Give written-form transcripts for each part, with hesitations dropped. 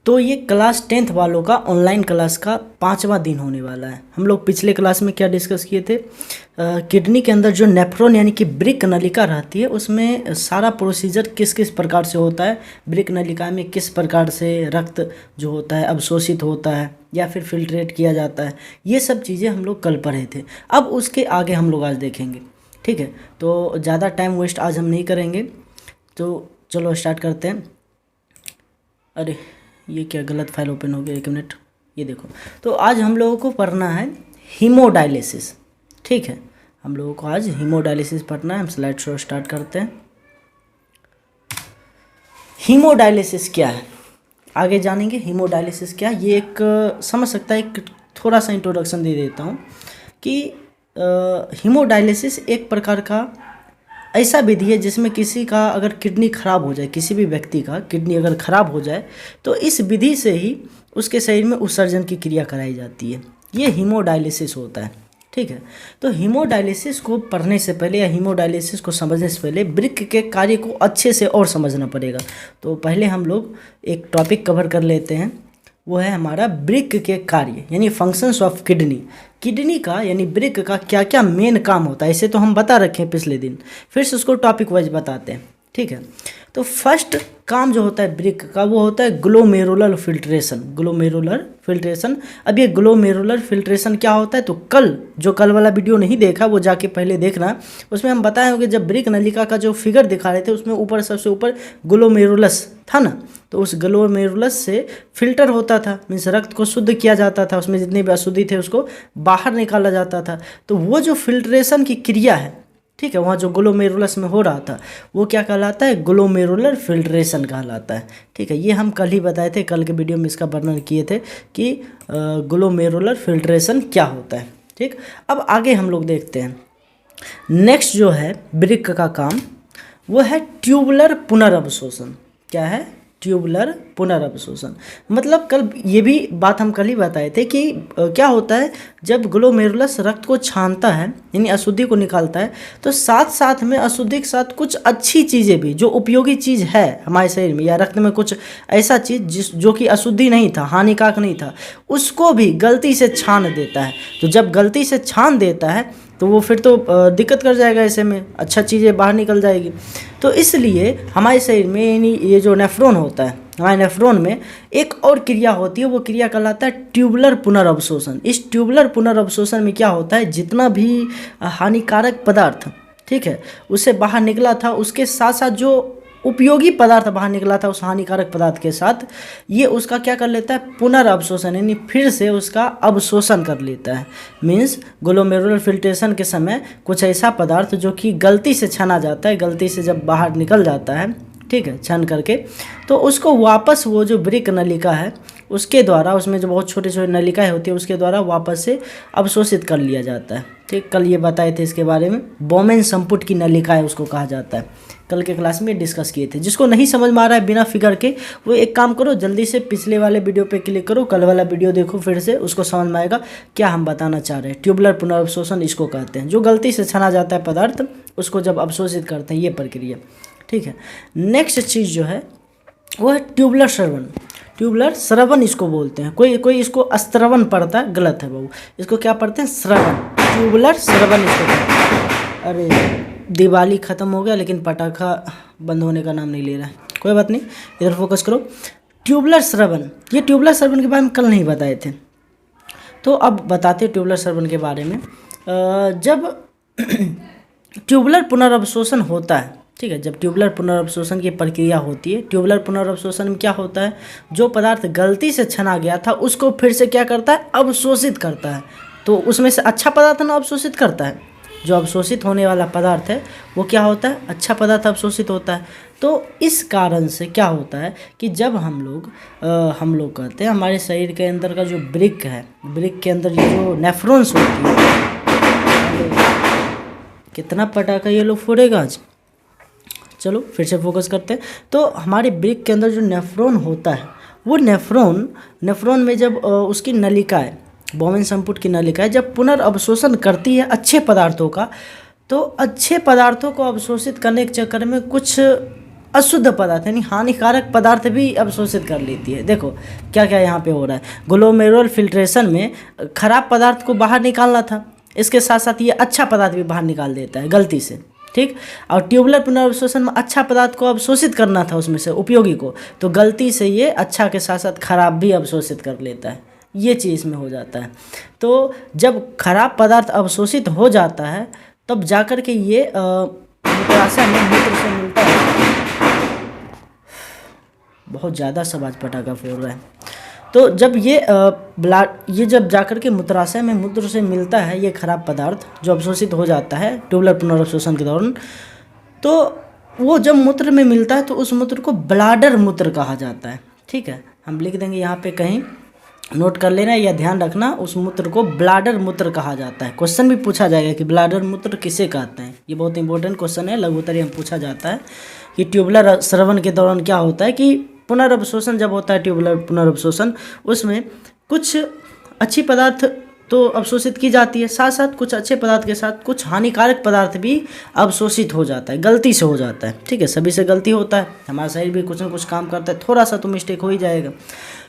तो ये class 10th वालों का ऑनलाइन क्लास का 5वां दिन होने वाला है। हम लोग पिछले क्लास में क्या डिस्कस किए थे, किडनी के अंदर जो नेफ्रॉन यानी कि वृक्क नलिका रहती है उसमें सारा प्रोसीजर किस किस प्रकार से होता है, वृक्क नलिका में किस प्रकार से रक्त जो होता है अवशोषित होता है या फिर फिल्ट्रेट किया जाता है, ये सब चीज़ें हम लोग कल पढ़े थे। अब उसके आगे हम लोग आज देखेंगे, ठीक है। तो ज़्यादा टाइम वेस्ट आज हम नहीं करेंगे, तो चलो स्टार्ट करते हैं। अरे ये क्या गलत फाइल ओपन हो गया, 1 मिनट, ये देखो। तो आज हम लोगों को पढ़ना है हीमोडायलिसिस, ठीक है। हम लोगों को आज हीमोडायलिसिस पढ़ना है। हम स्लाइड शो स्टार्ट करते हैं। हीमोडायलिसिस क्या है आगे जानेंगे। हीमोडायलिसिस क्या है ये एक समझ सकता है, एक थोड़ा सा इंट्रोडक्शन दे देता हूँ कि हीमोडायलिसिस एक प्रकार का ऐसा विधि है जिसमें किसी का अगर किडनी खराब हो जाए, किसी भी व्यक्ति का किडनी अगर खराब हो जाए तो इस विधि से ही उसके शरीर में उत्सर्जन की क्रिया कराई जाती है। ये हीमोडायलिसिस होता है, ठीक है। तो हीमोडायलिसिस को पढ़ने से पहले या हीमोडायलिसिस को समझने से पहले वृक्क के कार्य को अच्छे से और समझना पड़ेगा। तो पहले हम लोग एक टॉपिक कवर कर लेते हैं, वो है हमारा वृक्क के कार्य यानी फंक्शंस ऑफ किडनी। किडनी का यानी वृक्क का क्या क्या मेन काम होता है, इसे तो हम बता रखे हैं पिछले दिन, फिर से उसको टॉपिक वाइज बताते हैं, ठीक है। तो फर्स्ट काम जो होता है वृक्क का वो होता है ग्लोमेरुलर फिल्ट्रेशन। ग्लोमेरुलर फिल्ट्रेशन, अब ये ग्लोमेरुलर फिल्ट्रेशन क्या होता है, तो कल वाला वीडियो नहीं देखा वो जाके पहले देखना, उसमें हम बताए होंगे जब वृक्क नलिका का जो फिगर दिखा रहे थे उसमें ऊपर सबसे ऊपर ग्लोमेरुलस था ना, तो उस ग्लोमेरुलस से फिल्टर होता था, मीन्स रक्त को शुद्ध किया जाता था, उसमें जितने भी अशुद्धि थे उसको बाहर निकाला जाता था। तो वो जो फिल्ट्रेशन की क्रिया है, ठीक है, वहाँ जो ग्लोमेरुलस में हो रहा था वो क्या कहलाता है, ग्लोमेरुलर फिल्ट्रेशन कहलाता है, ठीक है। ये हम कल ही बताए थे, कल के वीडियो में इसका वर्णन किए थे कि ग्लोमेरुलर फिल्ट्रेशन क्या होता है, ठीक। अब आगे हम लोग देखते हैं। नेक्स्ट जो है वृक्क का काम वो है ट्यूबुलर पुनर्अवशोषण। क्या है, ट्यूबुलर पुनर्अवशोषण। मतलब कल ये भी बात हम कल ही बताए थे कि क्या होता है जब ग्लोमेरुलस रक्त को छानता है यानी अशुद्धि को निकालता है, तो साथ साथ में अशुद्धि के साथ कुछ अच्छी चीज़ें भी, जो उपयोगी चीज़ है हमारे शरीर में या रक्त में, कुछ ऐसा चीज़ जो कि अशुद्धि नहीं था, हानिकारक नहीं था, उसको भी गलती से छान देता है। तो जब गलती से छान देता है तो वो फिर तो दिक्कत कर जाएगा, ऐसे में अच्छा चीज़ें बाहर निकल जाएगी। तो इसलिए हमारे शरीर में यानी ये जो नेफ्रॉन होता है, हमारे नेफ्रॉन में एक और क्रिया होती है, वो क्रिया कहलाता है ट्यूबुलर पुनर्अवशोषण। इस ट्यूबुलर पुनर्अवशोषण में क्या होता है, जितना भी हानिकारक पदार्थ, ठीक है, उससे बाहर निकला था, उसके साथ साथ जो उपयोगी पदार्थ बाहर निकला था उस हानिकारक पदार्थ के साथ, ये उसका क्या कर लेता है, पुनर्अवशोषण यानी फिर से उसका अवशोषण कर लेता है। मीन्स ग्लोमेरुलर फिल्ट्रेशन के समय कुछ ऐसा पदार्थ जो कि गलती से छाना जाता है, गलती से जब बाहर निकल जाता है, ठीक है, छान करके, तो उसको वापस वो जो वृक्क नलिका है उसके द्वारा, उसमें जो बहुत छोटे छोटे नलिकाएं होती है उसके द्वारा वापस से अवशोषित कर लिया जाता है, ठीक। कल ये बताए थे इसके बारे में, बोमेन संपुट की नलिकाएं उसको कहा जाता है, कल के क्लास में डिस्कस किए थे। जिसको नहीं समझ में आ रहा है बिना फिगर के, वो एक काम करो, जल्दी से पिछले वाले वीडियो पे क्लिक करो, कल वाला वीडियो देखो, फिर से उसको समझ में आएगा क्या हम बताना चाह रहे हैं। ट्यूबुलर पुनर्अवशोषण इसको कहते हैं, जो गलती से छाना जाता है पदार्थ उसको जब अवशोषित करते हैं, ये प्रक्रिया, ठीक है। नेक्स्ट चीज़ जो है वो है ट्यूबुलर श्रवण। ट्यूबुलर श्रवण इसको बोलते हैं, कोई इसको स्त्रवण पढ़ता है, गलत है बाबू, इसको क्या पढ़ते हैं, श्रवण, ट्यूबुलर श्रवण इसको कहते हैं। अरे दिवाली ख़त्म हो गया लेकिन पटाखा बंद होने का नाम नहीं ले रहा है, कोई बात नहीं, इधर फोकस करो। ट्यूबुलर श्रवण, ये ट्यूबुलर श्रवण के बारे में कल नहीं बताए थे, तो अब बताते हैं ट्यूबुलर श्रवण के बारे में। जब ट्यूबुलर पुनर्अवशोषण होता है, ठीक है, जब ट्यूबुलर पुनर्अवशोषण की प्रक्रिया होती है, ट्यूबुलर पुनर्अवशोषण में क्या होता है, जो पदार्थ गलती से छना गया था उसको फिर से क्या करता है, अवशोषित करता है। तो उसमें से अच्छा पदार्थ ना अवशोषित करता है, जो अवशोषित होने वाला पदार्थ है वो क्या होता है, अच्छा पदार्थ अवशोषित होता है। तो इस कारण से क्या होता है कि जब हम लोग कहते हैं हमारे शरीर के अंदर का जो वृक्क है, वृक्क के अंदर जो नेफ्रॉन्स होती है, कितना पटाखा ये लोग फोड़ेगा आज, चलो फिर से फोकस करते हैं। तो हमारे वृक्क के अंदर जो नेफ्रॉन होता है, वो नेफ्रॉन में जब उसकी नलिका है, बोमेन संपुट की नलिकाएं जब पुनर्अवशोषण करती है अच्छे पदार्थों का, तो अच्छे पदार्थों को अवशोषित करने के चक्कर में कुछ अशुद्ध पदार्थ यानी हानिकारक पदार्थ भी अवशोषित कर लेती है। देखो क्या क्या यहाँ पे हो रहा है। ग्लोमेरुलर फिल्ट्रेशन में खराब पदार्थ को बाहर निकालना था, इसके साथ साथ ये अच्छा पदार्थ भी बाहर निकाल देता है गलती से, ठीक। और ट्यूबुलर पुनर्अवशोषण में अच्छा पदार्थ को अवशोषित करना था उसमें से उपयोगी को, तो गलती से ये अच्छा के साथ साथ खराब भी अवशोषित कर लेता है, ये चीज़ में हो जाता है। तो जब खराब पदार्थ अवशोषित हो जाता है तब जाकर के ये मूत्राशय में मूत्र से मिलता है। बहुत ज़्यादा सब आज पटाखा फोड़ रहा है। तो जब ये जब जाकर के मूत्राशय में मूत्र से मिलता है ये खराब पदार्थ जो अवशोषित हो जाता है ट्यूबुलर पुनर्अवशोषण के दौरान, तो वो जब मूत्र में मिलता है तो उस मूत्र को ब्लाडर मूत्र कहा जाता है, ठीक है। हम लिख देंगे यहाँ पे, कहीं नोट कर लेना या ध्यान रखना, उस मूत्र को ब्लाडर मूत्र कहा जाता है। क्वेश्चन भी पूछा जाएगा कि ब्लाडर मूत्र किसे कहते हैं, ये बहुत इंपॉर्टेंट क्वेश्चन है, लघुत्तरी में पूछा जाता है कि ट्यूबुलर स्रवण के दौरान क्या होता है कि पुनर्अवशोषण जब होता है ट्यूबुलर पुनर्अवशोषण, उसमें कुछ अच्छी पदार्थ तो अवशोषित की जाती है, साथ साथ कुछ अच्छे पदार्थ के साथ कुछ हानिकारक पदार्थ भी अवशोषित हो जाता है, गलती से हो जाता है, ठीक है। सभी से गलती होता है, हमारा शरीर भी कुछ ना कुछ काम करता है, थोड़ा सा तो मिस्टेक हो ही जाएगा।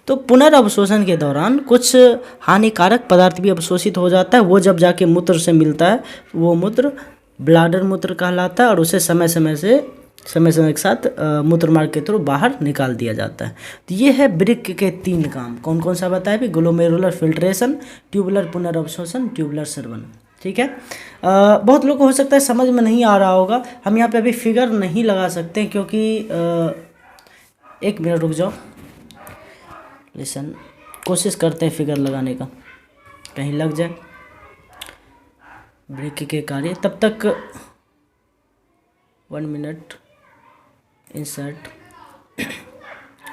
तो पुनर्अवशोषण के दौरान कुछ हानिकारक पदार्थ भी अवशोषित हो जाता है, वो जब जाके मूत्र से मिलता है वो मूत्र ब्लाडर मूत्र कहलाता है और उसे समय समय के साथ मूत्र मार्ग के थ्रू बाहर निकाल दिया जाता है। तो ये है वृक्क के 3 काम। कौन कौन सा बताया भी? ग्लोमेरुलर फिल्ट्रेशन, ट्यूबुलर पुनर्अवशोषण, ट्यूबुलर स्रवण, ठीक है। बहुत लोग को हो सकता है समझ में नहीं आ रहा होगा, हम यहाँ पे अभी फिगर नहीं लगा सकते क्योंकि 1 मिनट रुक जाओ, लिसन, कोशिश करते हैं फिगर लगाने का, कहीं लग जाए वृक्क के कार्य। तब तक 1 मिनट इंसर्ट,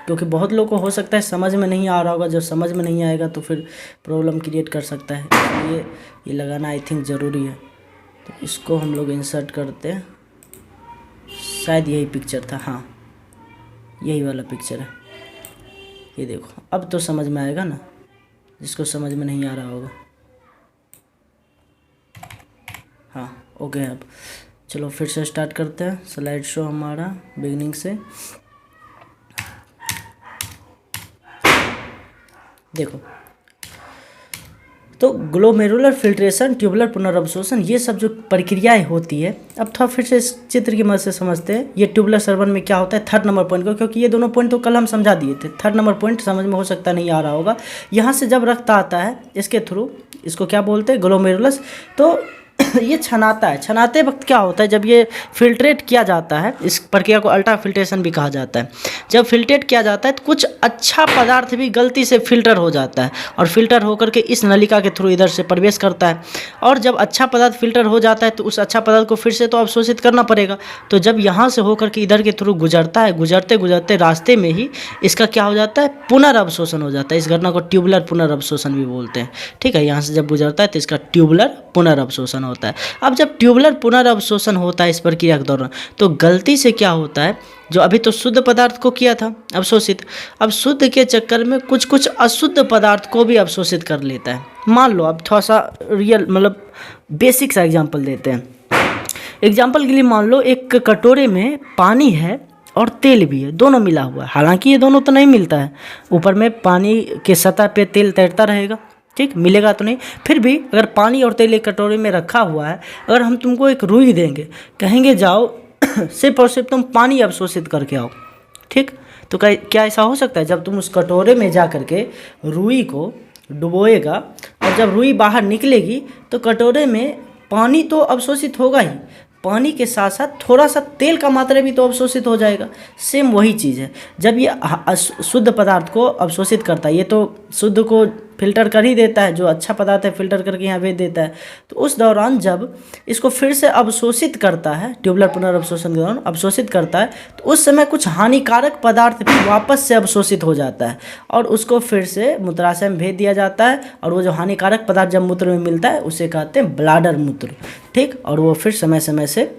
क्योंकि बहुत लोग को हो सकता है समझ में नहीं आ रहा होगा, जब समझ में नहीं आएगा तो फिर प्रॉब्लम क्रिएट कर सकता है, इसलिए ये लगाना आई थिंक ज़रूरी है। तो इसको हम लोग इंसर्ट करते हैं, शायद यही पिक्चर था, हाँ यही वाला पिक्चर है, ये देखो। अब तो समझ में आएगा ना, जिसको समझ में नहीं आ रहा होगा। हाँ ओके, अब चलो फिर से स्टार्ट करते हैं स्लाइड शो हमारा बिगिनिंग से। देखो, तो ग्लोमेरुलर फिल्ट्रेशन, ट्यूबुलर पुनर्अवशोषण, ये सब जो प्रक्रियाएं होती है, अब थोड़ा फिर से इस चित्र की मदद से समझते हैं ये ट्यूबुलर स्रवण में क्या होता है। 3rd नंबर पॉइंट को, क्योंकि ये दोनों पॉइंट तो कल हम समझा दिए थे, 3rd नंबर पॉइंट समझ में हो सकता नहीं आ रहा होगा। यहाँ से जब रक्त आता है इसके थ्रू, इसको क्या बोलते हैं? ग्लोमेरुलस। तो ये छनाता है, छनाते वक्त क्या होता है, जब ये फिल्ट्रेट किया जाता है, इस प्रक्रिया को अल्ट्रा फिल्ट्रेशन भी कहा जाता है। जब फिल्ट्रेट किया जाता है तो कुछ अच्छा पदार्थ भी गलती से फिल्टर हो जाता है और फिल्टर होकर के इस नलिका के थ्रू इधर से प्रवेश करता है। और जब अच्छा पदार्थ फिल्टर हो जाता है तो उस अच्छा पदार्थ को फिर से तो अवशोषित करना पड़ेगा। तो जब यहाँ से होकर के इधर के थ्रू गुजरता है, गुजरते गुजरते रास्ते में ही इसका क्या हो जाता है? पुनर्अवशोषण हो जाता है। इस घटना को ट्यूबुलर पुनर्अवशोषण भी बोलते हैं, ठीक है। यहाँ से जब गुजरता है तो इसका ट्यूबुलर पुनर्अवशोषण होता है। अब जब ट्यूबुलर पुनर्अवशोषण होता है इस प्रक्रिया के दौरान, तो गलती से क्या होता है, जो अभी तो शुद्ध पदार्थ को किया था अवशोषित, अब शुद्ध के चक्कर में कुछ कुछ अशुद्ध पदार्थ को भी अवशोषित कर लेता है। मान लो, अब थोड़ा सा रियल मतलब बेसिक सा एग्जांपल देते हैं। एग्जांपल के लिए मान लो एक कटोरे में पानी है और तेल भी है, दोनों मिला हुआ है। हालांकि ये दोनों तो नहीं मिलता है, ऊपर में पानी के सतह पे तेल तैरता रहेगा, ठीक, मिलेगा तो नहीं। फिर भी अगर पानी और तेल एक कटोरे में रखा हुआ है, अगर हम तुमको एक रुई देंगे, कहेंगे जाओ सिर्फ और सिर्फ तुम पानी अवशोषित करके आओ, ठीक, तो क्या ऐसा हो सकता है? जब तुम उस कटोरे में जा करके रुई को डुबोएगा और जब रुई बाहर निकलेगी तो कटोरे में पानी तो अवशोषित होगा ही, पानी के साथ साथ थोड़ा सा तेल का मात्रा भी तो अवशोषित हो जाएगा। सेम वही चीज़ है, जब ये शुद्ध पदार्थ को अवशोषित करता है, ये तो शुद्ध को फिल्टर कर ही देता है, जो अच्छा पदार्थ है फिल्टर करके यहाँ भेज देता है। तो उस दौरान जब इसको फिर से अवशोषित करता है, ट्यूबुलर पुनर्अवशोषण के दौरान अवशोषित करता है, तो उस समय कुछ हानिकारक पदार्थ भी वापस से अवशोषित हो जाता है और उसको फिर से मूत्राशय में भेज दिया जाता है। और वो जो हानिकारक पदार्थ जब मूत्र में मिलता है उसे कहते हैं ब्लाडर मूत्र, ठीक, और वो फिर समय समय से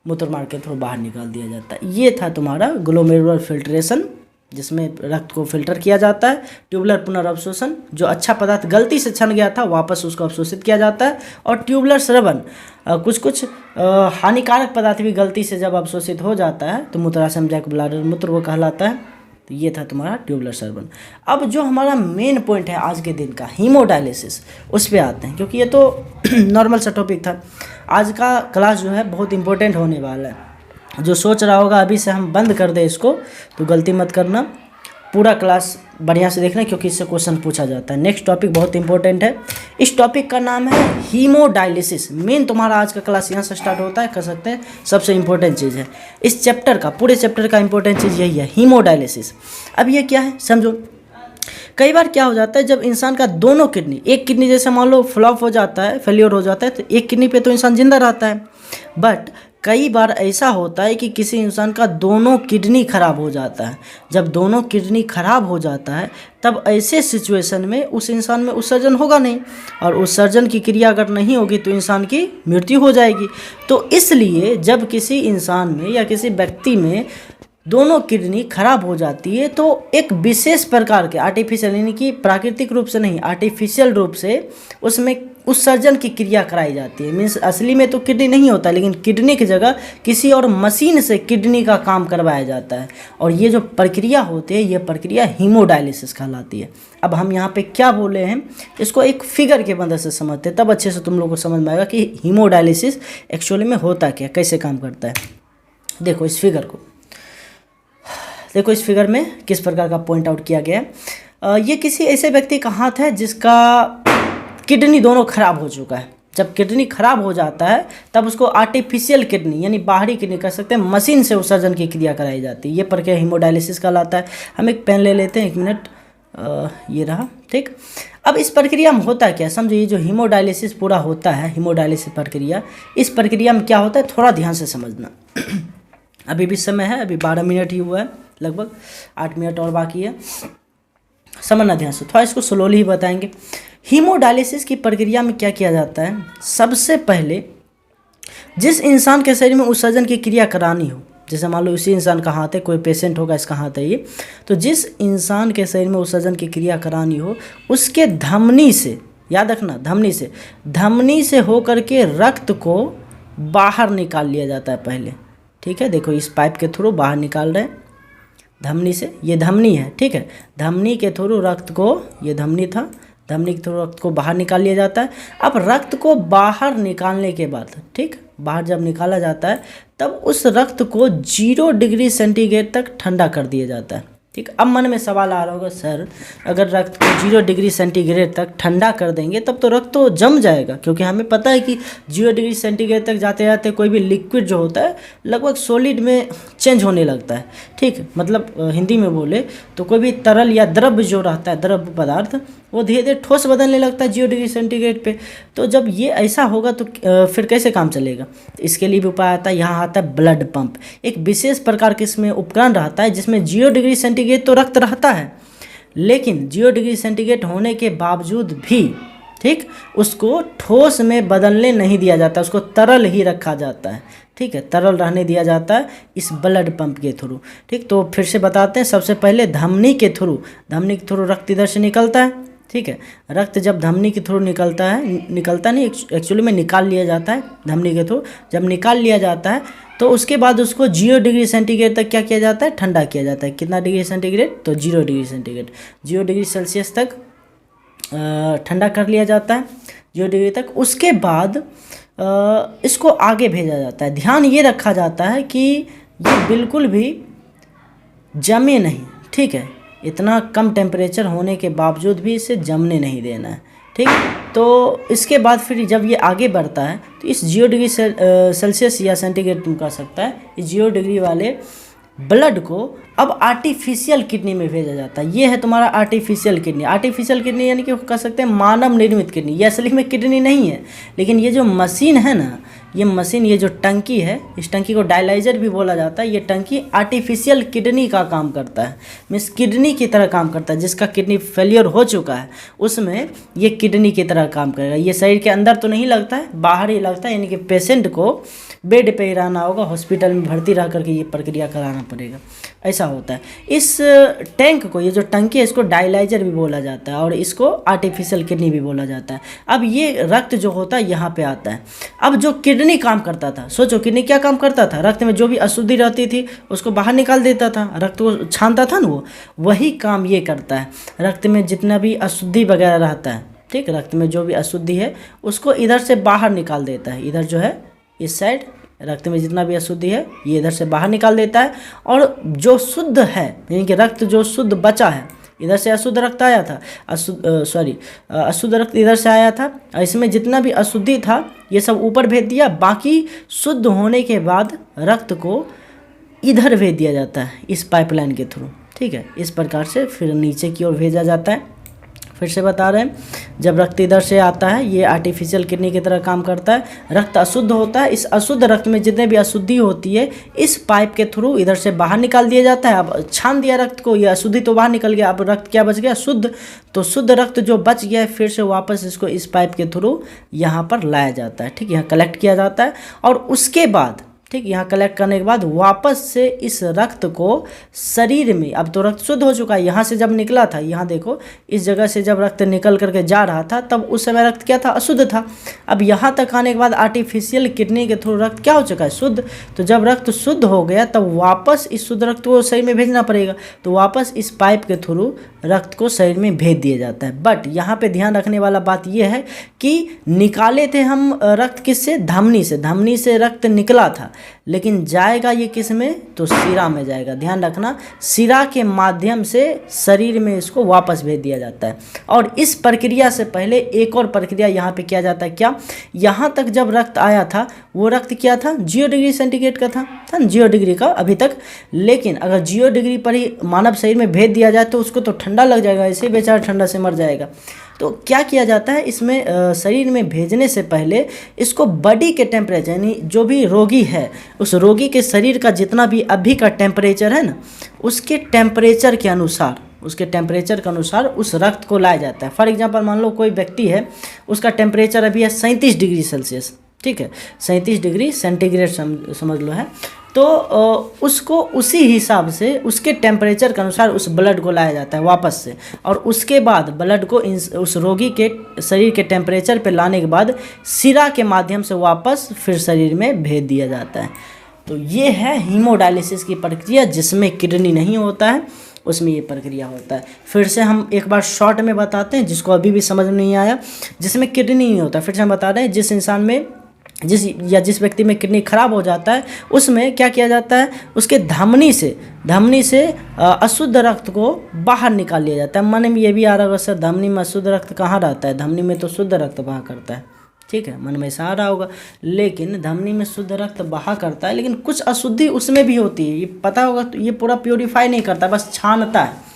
मूत्र मार्ग के थ्रू बाहर निकाल दिया जाता है। ये था तुम्हारा ग्लोमेरुलर फिल्ट्रेशन जिसमें रक्त को फिल्टर किया जाता है। ट्यूबुलर पुनर्अवशोषण, जो अच्छा पदार्थ गलती से छन गया था वापस उसको अवशोषित किया जाता है। और ट्यूबुलर स्रवण, कुछ हानिकारक पदार्थ भी गलती से जब अवशोषित हो जाता है तो मूत्राशय में जाकर ब्लैडर मूत्र वो कहलाता है। तो ये था तुम्हारा ट्यूबुलर स्रवण। अब जो हमारा मेन पॉइंट है आज के दिन का, हीमोडायलिसिस, उस पर आते हैं, क्योंकि ये तो नॉर्मल सा टॉपिक था। आज का क्लास जो है बहुत इंपॉर्टेंट होने वाला है। जो सोच रहा होगा अभी से हम बंद कर दे इसको, तो गलती मत करना, पूरा क्लास बढ़िया से देखना, क्योंकि इससे क्वेश्चन पूछा जाता है। नेक्स्ट टॉपिक बहुत इंपॉर्टेंट है। इस टॉपिक का नाम है हीमोडायलिसिस। मेन तुम्हारा आज का क्लास यहाँ से स्टार्ट होता है, कर सकते हैं, सबसे इंपॉर्टेंट चीज़ है इस चैप्टर का, पूरे चैप्टर का इंपॉर्टेंट चीज़ यही है, हीमोडायलिसिस। अब ये क्या है समझो। कई बार क्या हो जाता है, जब इंसान का दोनों किडनी, एक किडनी जैसे मान लो फ्लॉप हो जाता है, फेलियर हो जाता है, तो एक किडनी पे तो इंसान जिंदा रहता है। बट कई बार ऐसा होता है कि किसी इंसान का दोनों किडनी खराब हो जाता है। जब दोनों किडनी खराब हो जाता है तब ऐसे सिचुएशन में उस इंसान में उत्सर्जन होगा नहीं, और उत्सर्जन की क्रिया अगर नहीं होगी तो इंसान की मृत्यु हो जाएगी। तो इसलिए जब किसी इंसान में या किसी व्यक्ति में दोनों किडनी खराब हो जाती है तो एक विशेष प्रकार के आर्टिफिशियल, यानी कि प्राकृतिक रूप से नहीं, आर्टिफिशियल रूप से उसमें उत्सर्जन की क्रिया कराई जाती है। मीन्स असली में तो किडनी नहीं होता, लेकिन किडनी की जगह किसी और मशीन से किडनी का काम करवाया जाता है। और ये जो प्रक्रिया होती है, ये प्रक्रिया हीमोडायलिसिस कहलाती है। अब हम यहाँ पे क्या बोले हैं, इसको एक फिगर के मदद से समझते हैं, तब अच्छे से तुम लोगों को समझ में आएगा कि हीमोडायलिसिस एक्चुअली में होता क्या, कैसे काम करता है। देखो इस फिगर को, देखो इस फिगर में किस प्रकार का पॉइंट आउट किया गया है। ये किसी ऐसे व्यक्ति का हाथ है जिसका किडनी दोनों खराब हो चुका है। जब किडनी खराब हो जाता है तब उसको आर्टिफिशियल किडनी, यानी बाहरी किडनी कह सकते हैं, मशीन से उत्सर्जन की क्रिया कराई जाती है। ये प्रक्रिया हीमोडायलिसिस कहलाता है। हम एक पेन ले लेते हैं, एक मिनट, ये रहा, ठीक। अब इस प्रक्रिया में होता है क्या, समझो, ये जो हीमोडायलिसिस पूरा होता है, हीमोडायलिसिस प्रक्रिया, इस प्रक्रिया में क्या होता है थोड़ा ध्यान से समझना। अभी भी समय है, अभी 12 मिनट ही हुआ है, लगभग 8 मिनट और बाकी है, समझना ध्यान से, थोड़ा इसको स्लोली ही बताएंगे। हीमोडायलिसिस की प्रक्रिया में क्या किया जाता है, सबसे पहले जिस इंसान के शरीर में उत्सर्जन की क्रिया करानी हो, जैसे मान लो उसी इंसान का हाथ है, कोई पेशेंट होगा इसका हाथ है ये, तो जिस इंसान के शरीर में उत्सर्जन की क्रिया करानी हो उसके धमनी से, याद रखना, धमनी से होकर के रक्त को बाहर निकाल लिया जाता है पहले, ठीक है। देखो इस पाइप के थ्रू बाहर निकाल रहे हैं धमनी से, ये धमनी है, ठीक है। धमनी के थ्रू रक्त को, ये धमनी था, धमनी के थ्रू रक्त को बाहर निकाल लिया जाता है। अब रक्त को बाहर निकालने के बाद, ठीक, बाहर जब निकाला जाता है तब उस रक्त को 0 डिग्री सेंटीग्रेड तक ठंडा कर दिया जाता है, ठीक। अब मन में सवाल आ रहा होगा, सर अगर रक्त को 0 डिग्री सेंटीग्रेड तक ठंडा कर देंगे तब तो रक्त तो जम जाएगा, क्योंकि हमें पता है कि 0 डिग्री सेंटीग्रेड तक जाते जाते कोई भी लिक्विड जो होता है लगभग सॉलिड में चेंज होने लगता है, ठीक। मतलब हिंदी में बोले तो कोई भी तरल या द्रव्य जो रहता है, द्रव्य पदार्थ, वो धीरे धीरे ठोस बदलने लगता है 0 डिग्री सेंटीग्रेड पे। तो जब ये ऐसा होगा तो फिर कैसे काम चलेगा, तो इसके लिए भी उपाय आता है। यहाँ आता है ब्लड पंप, एक विशेष प्रकार के इसमें उपकरण रहता है जिसमें 0 डिग्री सेंटीग्रेड तो रक्त रहता है, लेकिन 0 डिग्री सेंटीग्रेड होने के बावजूद भी, ठीक, उसको ठोस में बदलने नहीं दिया जाता, उसको तरल ही रखा जाता है, ठीक है, तरल रहने दिया जाता है इस ब्लड पंप के थ्रू, ठीक। तो फिर से बताते हैं, सबसे पहले धमनी के थ्रू रक्त इधर से निकलता है, ठीक है। रक्त जब धमनी के थ्रू निकलता नहीं, एक्चुअली में निकाल लिया जाता है धमनी के थ्रू। जब निकाल लिया जाता है तो उसके बाद उसको 0 डिग्री सेंटीग्रेड तक क्या किया जाता है, ठंडा किया जाता है। कितना डिग्री सेंटीग्रेड, तो 0 डिग्री सेंटीग्रेड, 0 डिग्री सेल्सियस तक ठंडा कर लिया जाता है, 0 डिग्री तक। उसके बाद इसको आगे भेजा जाता है। ध्यान ये रखा जाता है कि ये बिल्कुल भी जमे नहीं, ठीक है, इतना कम टेम्परेचर होने के बावजूद भी इसे जमने नहीं देना है, ठीक। तो इसके बाद फिर जब ये आगे बढ़ता है तो इस 0 डिग्री सेल्सियस या सेंटीग्रेड तुम कह सकता है, इस 0 डिग्री वाले ब्लड को अब आर्टिफिशियल किडनी में भेजा जाता है। ये है तुम्हारा आर्टिफिशियल किडनी। आर्टिफिशियल किडनी यानी कि कह सकते हैं मानव निर्मित किडनी। ये असली में किडनी नहीं है, लेकिन ये जो मशीन है ना, ये मशीन, ये जो टंकी है, इस टंकी को डायलाइजर भी बोला जाता है। ये टंकी आर्टिफिशियल किडनी का काम करता है, मीन्स किडनी की तरह काम करता है। जिसका किडनी फेलियर हो चुका है उसमें ये किडनी की तरह काम करेगा। ये शरीर के अंदर तो नहीं लगता है, बाहर ही लगता है, यानी कि पेशेंट को बेड पे ही रहना होगा, हॉस्पिटल में भर्ती रह करके ये प्रक्रिया कराना पड़ेगा, ऐसा होता है। इस टैंक को, ये जो टंकी है, इसको डायलाइजर भी बोला जाता है और इसको आर्टिफिशियल किडनी भी बोला जाता है। अब ये रक्त जो होता है यहाँ पे आता है। अब जो किडनी काम करता था, सोचो किडनी क्या काम करता था, रक्त में जो भी अशुद्धि रहती थी उसको बाहर निकाल देता था, रक्त को छानता था ना, वो वही काम ये करता है। रक्त में जितना भी अशुद्धि वगैरह रहता है, ठीक, रक्त में जो भी अशुद्धि है उसको इधर से बाहर निकाल देता है। इधर जो है इस साइड रक्त में जितना भी अशुद्धि है ये इधर से बाहर निकाल देता है, और जो शुद्ध है, यानी कि रक्त जो शुद्ध बचा है, इधर से अशुद्ध रक्त आया था, अशुद्ध रक्त इधर से आया था, इसमें जितना भी अशुद्धि था ये सब ऊपर भेज दिया। बाकी शुद्ध होने के बाद रक्त को इधर भेज दिया जाता है इस पाइपलाइन के थ्रू, ठीक है। इस प्रकार से फिर नीचे की ओर भेजा जाता है। फिर से बता रहे हैं, जब रक्त इधर से आता है ये आर्टिफिशियल किडनी की तरह काम करता है। रक्त अशुद्ध होता है, इस अशुद्ध रक्त में जितने भी अशुद्धि होती है इस पाइप के थ्रू इधर से बाहर निकाल दिया जाता है। अब छान दिया रक्त को, ये अशुद्धि तो बाहर निकल गया, अब रक्त क्या बच गया, शुद्ध। तो शुद्ध रक्त जो बच गया है फिर से वापस इसको इस पाइप के थ्रू यहाँ पर लाया जाता है, ठीक, यहाँ कलेक्ट किया जाता है। और उसके बाद, ठीक, यहाँ कलेक्ट करने के बाद वापस से इस रक्त को शरीर में, अब तो रक्त शुद्ध हो चुका है, यहाँ से जब निकला था, यहाँ देखो इस जगह से जब रक्त निकल करके जा रहा था तब उस समय रक्त क्या था, अशुद्ध था। अब यहाँ तक आने के बाद आर्टिफिशियल किडनी के थ्रू रक्त क्या हो चुका है, शुद्ध। तो जब रक्त शुद्ध हो गया तब वापस इस शुद्ध रक्त को शरीर में भेजना पड़ेगा, तो वापस इस पाइप के थ्रू रक्त को शरीर में भेज दिया जाता है। बट यहाँ पे ध्यान रखने वाला बात यह है कि निकाले थे हम रक्त किससे, धमनी से, धमनी से रक्त निकला था, लेकिन जाएगा ये किस में, तो शिरा में जाएगा। ध्यान रखना, शिरा के माध्यम से शरीर में इसको वापस भेज दिया जाता है। और इस प्रक्रिया से पहले एक और प्रक्रिया यहाँ पे किया जाता है, क्या, यहाँ तक जब रक्त आया था वो रक्त क्या था, 0 डिग्री सेंटीग्रेड का था 0 डिग्री का अभी तक। लेकिन अगर 0 डिग्री पर ही मानव शरीर में भेज दिया जाए तो उसको तो ठंडा लग जाएगा, ऐसे बेचारा ठंडा से मर जाएगा। तो क्या किया जाता है, इसमें शरीर में भेजने से पहले इसको बॉडी के टेम्परेचर, यानी जो भी रोगी है उस रोगी के शरीर का जितना भी अभी का टेम्परेचर है ना, उसके टेम्परेचर के अनुसार, उसके टेम्परेचर के अनुसार उस रक्त को लाया जाता है। फॉर एग्जांपल मान लो कोई व्यक्ति है, उसका टेम्परेचर अभी है 37 डिग्री सेल्सियस, ठीक है, 37 डिग्री सेंटीग्रेड समझ लो है, तो उसको उसी हिसाब से उसके टेम्परेचर के अनुसार उस ब्लड को लाया जाता है वापस से, और उसके बाद ब्लड को उस रोगी के शरीर के टेम्परेचर पे लाने के बाद शिरा के माध्यम से वापस फिर शरीर में भेज दिया जाता है। तो ये है हीमोडायलिसिस की प्रक्रिया, जिसमें किडनी नहीं होता है उसमें ये प्रक्रिया होता है। फिर से हम एक बार शॉर्ट में बताते हैं, जिसको अभी भी समझ में नहीं आया, जिसमें किडनी नहीं होता, फिर से हम बता रहे हैं, जिस इंसान में जिस व्यक्ति में किडनी खराब हो जाता है उसमें क्या किया जाता है, उसके धमनी से अशुद्ध रक्त को बाहर निकाल लिया जाता है। मन में ये भी आ रहा होगा, सर धमनी में अशुद्ध रक्त कहाँ रहता है, धमनी में तो शुद्ध रक्त बहा करता है, ठीक है, मन में ऐसा आ रहा होगा। लेकिन धमनी में शुद्ध रक्त बहा करता है, लेकिन कुछ अशुद्धि उसमें भी होती है, ये पता होगा। तो ये पूरा प्योरीफाई नहीं करता, बस छानता है,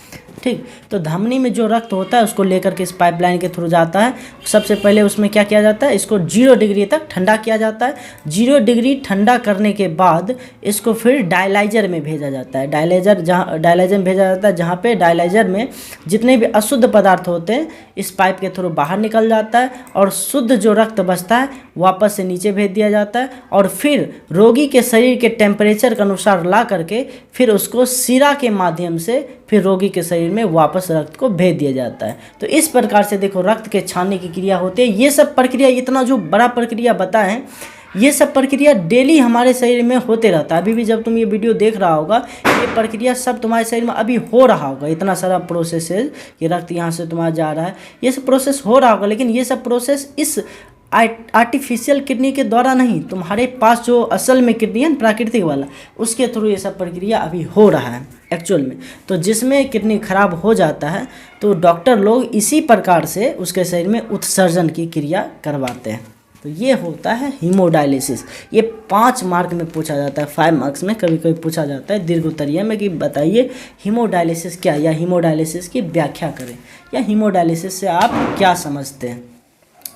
ठीक। तो धमनी में जो रक्त होता है उसको लेकर के इस पाइपलाइन के थ्रू जाता है। सबसे पहले उसमें क्या किया जाता है, इसको 0 डिग्री तक ठंडा किया जाता है। 0 डिग्री ठंडा करने के बाद इसको फिर डायलाइजर में भेजा जाता है। डायलाइजर में भेजा जाता है, जहाँ पे डायलाइजर में जितने भी अशुद्ध पदार्थ होते हैं इस पाइप के थ्रू बाहर निकल जाता है, और शुद्ध जो रक्त बचता है वापस से नीचे भेज दिया जाता है, और फिर रोगी के शरीर के टेम्परेचर के अनुसार ला करके फिर उसको शिरा के माध्यम से फिर रोगी के शरीर में वापस रक्त को भेज दिया जाता है। तो इस प्रकार से देखो रक्त के छानने की क्रिया होती है। ये सब प्रक्रिया, इतना जो बड़ा प्रक्रिया बताएं, ये सब प्रक्रिया डेली हमारे शरीर में होते रहता है। अभी भी जब तुम ये वीडियो देख रहा होगा ये प्रक्रिया सब तुम्हारे शरीर में अभी हो रहा होगा। इतना सारा प्रोसेस है कि रक्त यहाँ से तुम्हारा जा रहा है, ये सब प्रोसेस हो रहा होगा, लेकिन ये सब प्रोसेस इस आर्टिफिशियल किडनी के द्वारा नहीं, तुम्हारे पास जो असल में किडनी है प्राकृतिक वाला, उसके थ्रू ये सब प्रक्रिया अभी हो रहा है एक्चुअल में। तो जिसमें किडनी खराब हो जाता है तो डॉक्टर लोग इसी प्रकार से उसके शरीर में उत्सर्जन की क्रिया करवाते हैं। तो ये होता है हीमोडायलिसिस। ये 5 मार्क में पूछा जाता है, 5 मार्क्स में कभी कभी पूछा जाता है दीर्घ उत्तरीय में कि बताइए हीमोडायलिसिस क्या, या हीमोडायलिसिस की व्याख्या करें, या हीमोडायलिसिस से आप क्या समझते हैं।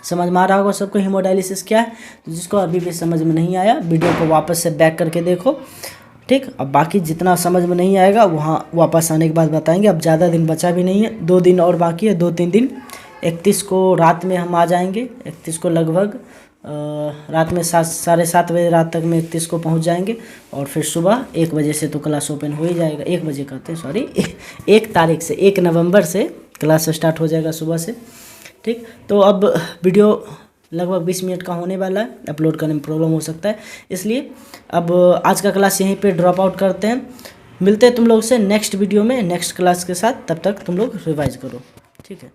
समझ में आ रहा होगा सबको हीमोडायलिसिस क्या है। तो जिसको अभी भी समझ में नहीं आया वीडियो को वापस से बैक करके देखो, ठीक। अब बाकी जितना समझ में नहीं आएगा वहाँ वापस आने के बाद बताएंगे। अब ज़्यादा दिन बचा भी नहीं है, 2 दिन और बाकी है, 2-3 दिन। 31 को रात में हम आ जाएंगे, 31 को लगभग रात में 7-7:30 बजे रात तक में 31 को पहुंच जाएंगे। और फिर सुबह 1 बजे से तो क्लास ओपन हो ही जाएगा, 1 बजे कहते हैं सॉरी 1 तारीख से, 1 नवंबर से क्लास स्टार्ट हो जाएगा सुबह से, ठीक। तो अब वीडियो लगभग 20 मिनट का होने वाला है, अपलोड करने में प्रॉब्लम हो सकता है, इसलिए अब आज का क्लास यहीं पे ड्रॉप आउट करते हैं। मिलते हैं तुम लोग से नेक्स्ट वीडियो में नेक्स्ट क्लास के साथ, तब तक तुम लोग रिवाइज करो, ठीक है।